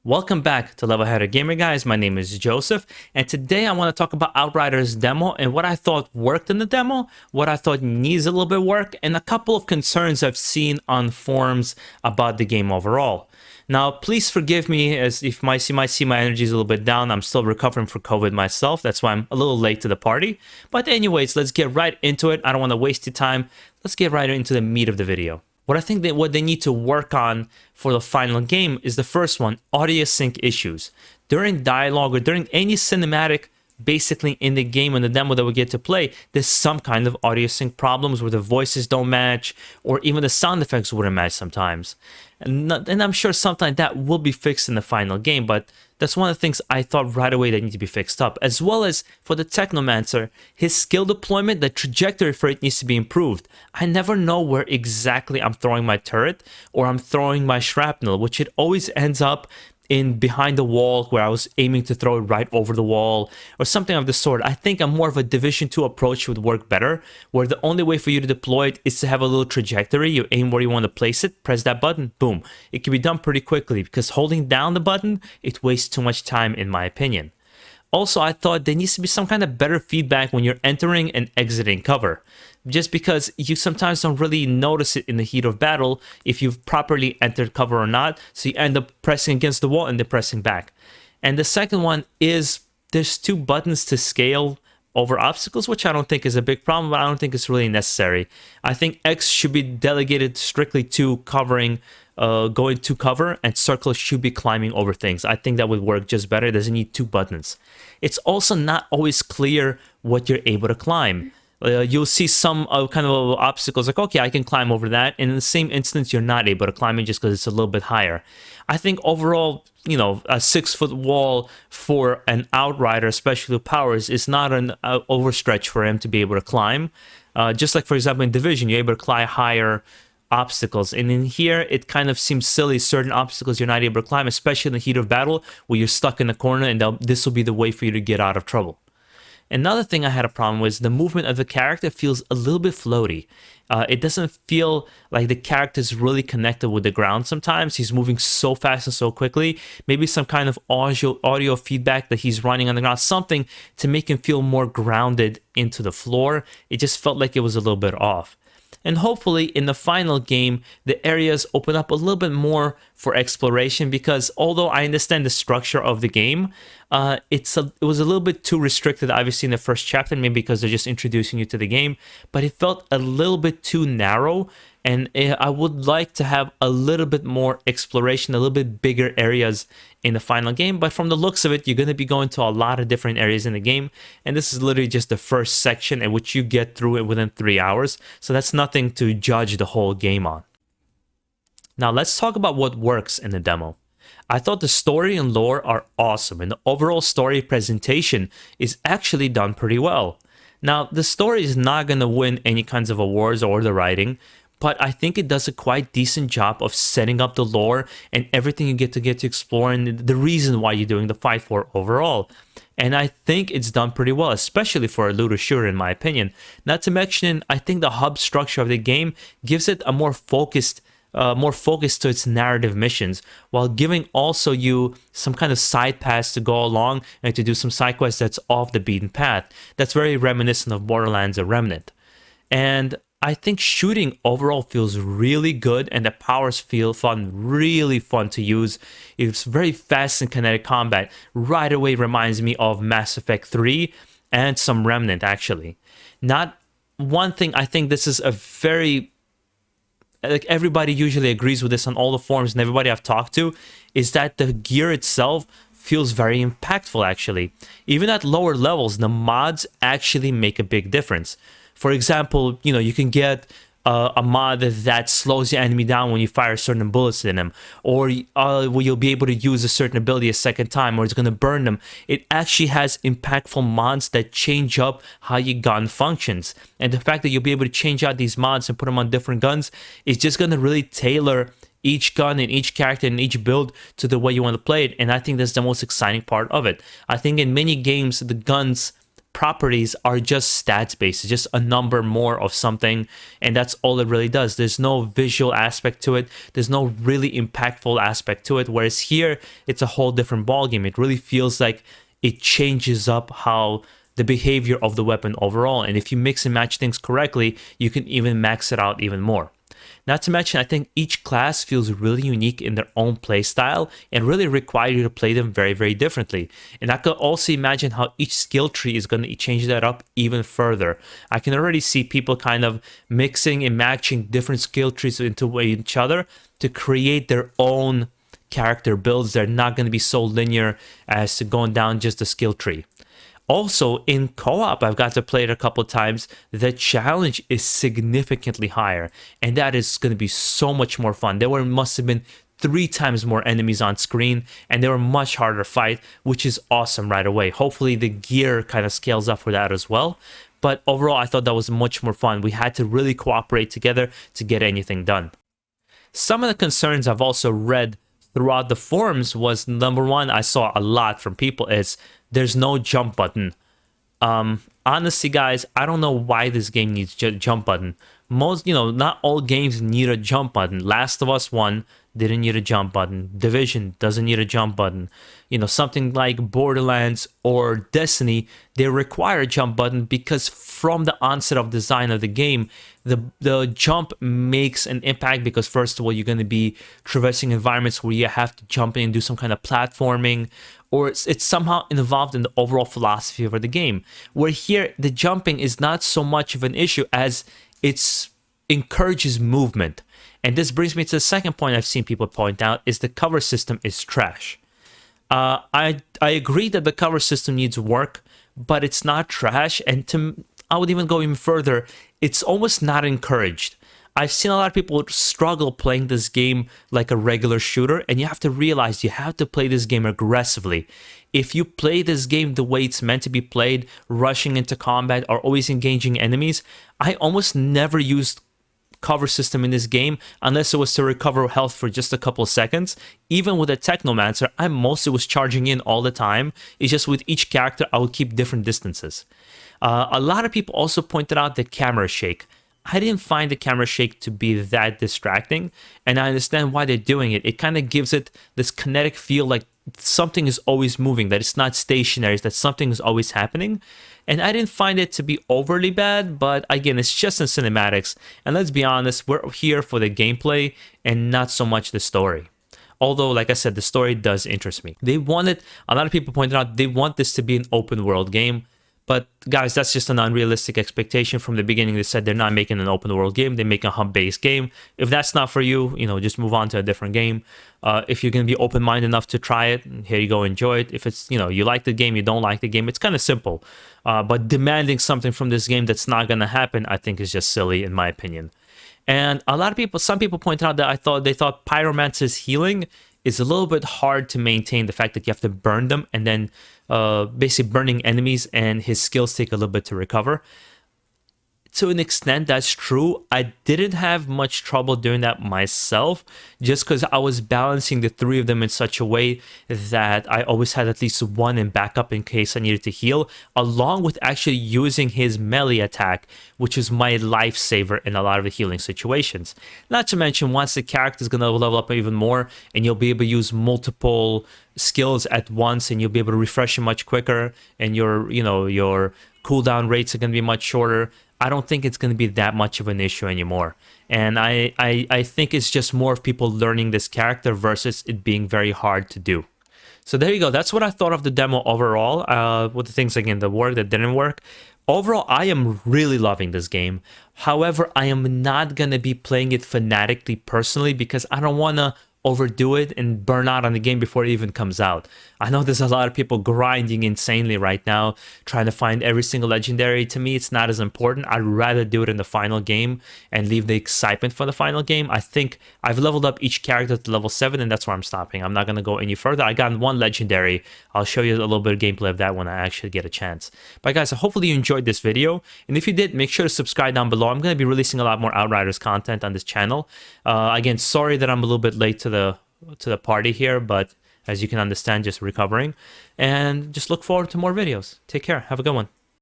Welcome back to Level Header Gamer, guys. My name is Joseph, and today I want to talk about Outriders demo and what I thought worked in the demo, what I thought needs a little bit of work, and a couple of concerns I've seen on forums about the game overall. Now, please forgive me as if you might see my energy is a little bit down. I'm still recovering from COVID myself. That's why I'm a little late to the party. But anyways, let's get right into it. I don't want to waste your time. Let's get right into the meat of the video. What they need to work on for the final game is the first one, audio sync issues. During dialogue or during any cinematic, basically in the game and the demo that we get to play, there's some kind of audio sync problems where the voices don't match or even the sound effects wouldn't match sometimes. And I'm sure something like that will be fixed in the final game, but that's one of the things I thought right away that need to be fixed up. As well as for the Technomancer, his skill deployment, the trajectory for it needs to be improved. I never know where exactly I'm throwing my turret or I'm throwing my shrapnel, which it always ends up in behind the wall where I was aiming to throw it right over the wall or something of the sort. I think a more of a Division 2 approach would work better, where the only way for you to deploy it is to have a little trajectory. You aim where you want to place it, press that button, boom. It can be done pretty quickly because holding down the button, it wastes too much time in my opinion. Also, I thought there needs to be some kind of better feedback when you're entering and exiting cover. Just because you sometimes don't really notice it in the heat of battle if you've properly entered cover or not, so you end up pressing against the wall and then pressing back. And the second one is there's two buttons to scale over obstacles, which I don't think is a big problem, but I don't think it's really necessary. I think X should be delegated strictly to covering, going to cover, and circle should be climbing over things. I think that would work just better. It doesn't need two buttons. It's also not always clear what you're able to climb. You'll see some kind of obstacles like, okay, I can climb over that. And in the same instance, you're not able to climb it just because it's a little bit higher. I think overall, you know, a 6-foot wall for an Outrider, especially with powers, is not an overstretch for him to be able to climb. Just like, for example, in Division, you're able to climb higher obstacles. And in here, it kind of seems silly, certain obstacles you're not able to climb, especially in the heat of battle where you're stuck in the corner and this will be the way for you to get out of trouble. Another thing I had a problem with, the movement of the character feels a little bit floaty. It doesn't feel like the character is really connected with the ground sometimes. He's moving so fast and so quickly. Maybe some kind of audio feedback that he's running on the ground, something to make him feel more grounded into the floor. It just felt like it was a little bit off. And hopefully in the final game, the areas open up a little bit more for exploration, because although I understand the structure of the game, it was a little bit too restricted, obviously, in the first chapter, maybe because they're just introducing you to the game, but it felt a little bit too narrow. And I would like to have a little bit more exploration, a little bit bigger areas in the final game. But from the looks of it, you're going to be going to a lot of different areas in the game. And this is literally just the first section in which you get through it within 3 hours. So that's nothing to judge the whole game on. Now let's talk about what works in the demo. I thought the story and lore are awesome, and the overall story presentation is actually done pretty well. Now, the story is not going to win any kinds of awards or the writing, but I think it does a quite decent job of setting up the lore and everything you get to explore and the reason why you're doing the fight for overall. And I think it's done pretty well, especially for a looter shooter in my opinion. Not to mention, I think the hub structure of the game gives it a more focus to its narrative missions, while giving also you some kind of side paths to go along and to do some side quests that's off the beaten path. That's very reminiscent of Borderlands: A Remnant. And I think shooting overall feels really good, and the powers feel fun, really fun to use. It's very fast and kinetic combat. Right away reminds me of Mass Effect 3 and some Remnant, actually. Not one thing, I think this is a very, like, everybody usually agrees with this on all the forums and everybody I've talked to, is that the gear itself feels very impactful, actually. Even at lower levels, the mods actually make a big difference. For example, you know, you can get a mod that slows the enemy down when you fire certain bullets in them, or where you'll be able to use a certain ability a second time, or it's going to burn them. It actually has impactful mods that change up how your gun functions. And the fact that you'll be able to change out these mods and put them on different guns is just going to really tailor each gun and each character and each build to the way you want to play it. And I think that's the most exciting part of it. I think in many games, the guns properties are just stats based. It's just a number more of something, and that's all it really does. There's no visual aspect to it. There's no really impactful aspect to it. Whereas here, it's a whole different ballgame. It really feels like it changes up how the behavior of the weapon overall. And if you mix and match things correctly, you can even max it out even more. Not to mention, I think each class feels really unique in their own play style and really require you to play them very, very differently. And I could also imagine how each skill tree is going to change that up even further. I can already see people kind of mixing and matching different skill trees into each other to create their own character builds that are not going to be so linear as to going down just the skill tree. Also, in co-op, I've got to play it a couple of times. The challenge is significantly higher, and that is going to be so much more fun. There must have been 3 times more enemies on screen, and they were much harder to fight, which is awesome right away. Hopefully, the gear kind of scales up for that as well. But overall, I thought that was much more fun. We had to really cooperate together to get anything done. Some of the concerns I've also read throughout the forums was, number one, I saw a lot from people, is there's no jump button. Honestly, guys, I don't know why this game needs a jump button. Not all games need a jump button. Last of Us 1 didn't need a jump button. Division doesn't need a jump button. Something like Borderlands or Destiny, they require a jump button because from the onset of design of the game, the jump makes an impact because, first of all, you're going to be traversing environments where you have to jump in and do some kind of platforming, or it's somehow involved in the overall philosophy of the game. Where here, the jumping is not so much of an issue as it encourages movement. And this brings me to the second point I've seen people point out, is the cover system is trash. I agree that the cover system needs work, but it's not trash. And I would even go even further, it's almost not encouraged. I've seen a lot of people struggle playing this game like a regular shooter, and you have to realize you have to play this game aggressively. If you play this game the way it's meant to be played, rushing into combat or always engaging enemies, I almost never used cover system in this game unless it was to recover health for just a couple of seconds. Even with a Technomancer, I mostly was charging in all the time. It's just with each character, I would keep different distances. A lot of people also pointed out the camera shake. I didn't find the camera shake to be that distracting, and I understand why they're doing it. It kind of gives it this kinetic feel, like something is always moving, that it's not stationary, that something is always happening. And I didn't find it to be overly bad, but again, it's just in cinematics. And let's be honest, we're here for the gameplay and not so much the story. Although, like I said, the story does interest me. A lot of people pointed out, they want this to be an open world game. But guys, that's just an unrealistic expectation. From the beginning, they said they're not making an open world game. They make a hub-based game. If that's not for you, just move on to a different game. If you're going to be open-minded enough to try it, here you go, enjoy it. If it's, you like the game, you don't like the game, it's kind of simple. But demanding something from this game that's not going to happen, I think is just silly, in my opinion. And some people pointed out that they thought Pyromancer's healing is a little bit hard to maintain, the fact that you have to burn them and then basically burning enemies, and his skills take a little bit to recover. To an extent, that's true. I didn't have much trouble doing that myself, just because I was balancing the 3 of them in such a way that I always had at least one in backup in case I needed to heal, along with actually using his melee attack, which is my lifesaver in a lot of the healing situations. Not to mention, once the character is going to level up even more, and you'll be able to use multiple skills at once, and you'll be able to refresh him much quicker, and your cooldown rates are going to be much shorter. I don't think it's going to be that much of an issue anymore. And I think it's just more of people learning this character versus it being very hard to do. So there you go. That's what I thought of the demo overall. With the things, again, that worked, that didn't work. Overall, I am really loving this game. However, I am not going to be playing it fanatically personally because I don't want to overdo it and burn out on the game before it even comes out. I know there's a lot of people grinding insanely right now, trying to find every single legendary. To me, it's not as important. I'd rather do it in the final game and leave the excitement for the final game. I think I've leveled up each character to level 7, and that's where I'm stopping. I'm not going to go any further. I got one legendary. I'll show you a little bit of gameplay of that when I actually get a chance. But guys, hopefully you enjoyed this video. And if you did, make sure to subscribe down below. I'm going to be releasing a lot more Outriders content on this channel. Again, sorry that I'm a little bit late to the party here, but as you can understand, just recovering. And just look forward to more videos. Take care. Have a good one.